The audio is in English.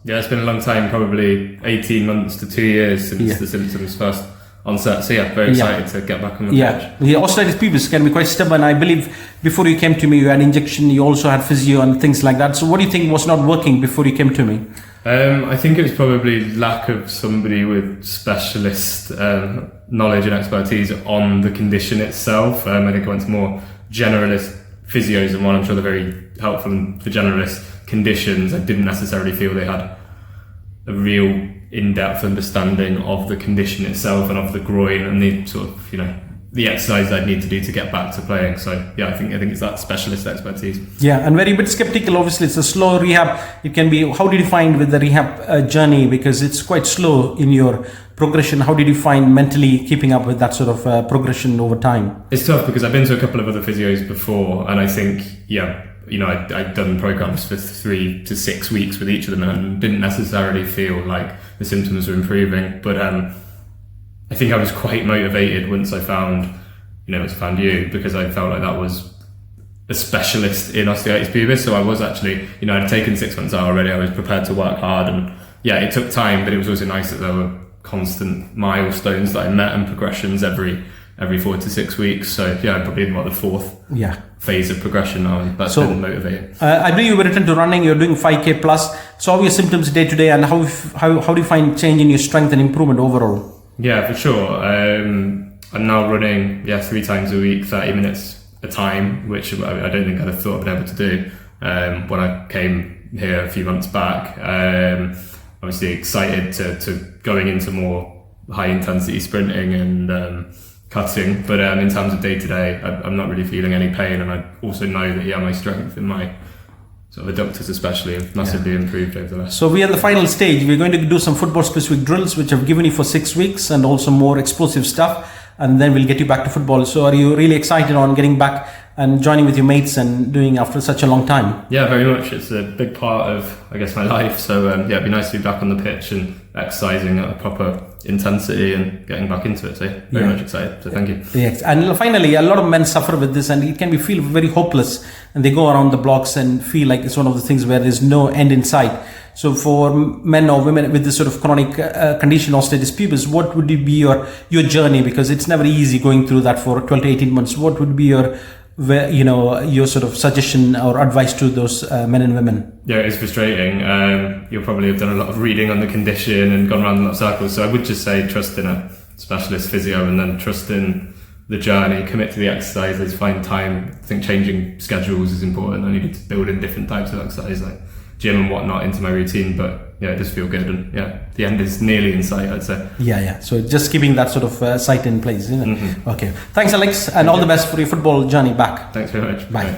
Yeah, it's been a long time, probably 18 months to 2 years since the symptoms first onset. So yeah, very excited to get back on the pitch. The Osteitis Pubis can be quite stubborn. I believe before you came to me, you had injection, you also had physio and things like that. So what do you think was not working before you came to me? I think it was probably lack of somebody with specialist knowledge and expertise on the condition itself. I think I went to more generalist physios, and while I'm sure they're very helpful for generalist conditions, I didn't necessarily feel they had a real in-depth understanding of the condition itself and of the groin and the sort of, the exercise I'd need to do to get back to playing. So yeah, I think it's that specialist expertise. Yeah, and very bit skeptical. Obviously, it's a slow rehab. It can be. How did you find with the rehab journey? Because it's quite slow in your progression. How did you find mentally keeping up with that sort of progression over time? It's tough because I've been to a couple of other physios before, and I think I'd done programs for 3 to 6 weeks with each of them, and didn't necessarily feel like the symptoms were improving. But I think I was quite motivated once I found you, because I felt like that was a specialist in osteitis pubis. So I was actually, I'd taken 6 months out already. I was prepared to work hard, and yeah, it took time, but it was also nice that there were constant milestones that I met and progressions every 4 to 6 weeks. So yeah, I'm probably in the fourth phase of progression now, and that's been motivating. I believe you were returned to running. You're doing 5K plus. So how are your symptoms day to day, and how do you find change in your strength and improvement overall? Yeah, for sure. I'm now running 3 times a week, 30 minutes a time, which I don't think I'd have thought I'd been able to do when I came here a few months back. Obviously excited to going into more high intensity sprinting and cutting, but in terms of day to day, I'm not really feeling any pain, and I also know that my strength and my sort of adductors especially have massively improved over the last. So we are at the final stage. We're going to do some football specific drills, which I've given you for 6 weeks, and also more explosive stuff, and then we'll get you back to football. So are you really excited on getting back and joining with your mates and doing after such a long time? Yeah, very much. It's a big part of, I guess, my life. So it'd be nice to be back on the pitch and exercising at a proper intensity and getting back into it. So very much excited. So thank you. Yes. And finally, a lot of men suffer with this, and it can feel very hopeless, and they go around the blocks and feel like it's one of the things where there's no end in sight. So for men or women with this sort of chronic condition, osteitis pubis, what would be your journey? Because it's never easy going through that for 12 to 18 months. What would be your sort of suggestion or advice to those men and women? Yeah, it's frustrating. You'll probably have done a lot of reading on the condition and gone around a lot of circles. So I would just say trust in a specialist physio, and then trust in the journey, commit to the exercises, find time. I think changing schedules is important. I needed to build in different types of exercise, like gym and whatnot, into my routine, but yeah, it does feel good, and the end is nearly in sight, I'd say. So just keeping that sort of sight in place, isn't it? Okay, thanks Alex, and all the best for your football journey back. Thanks very much. Bye.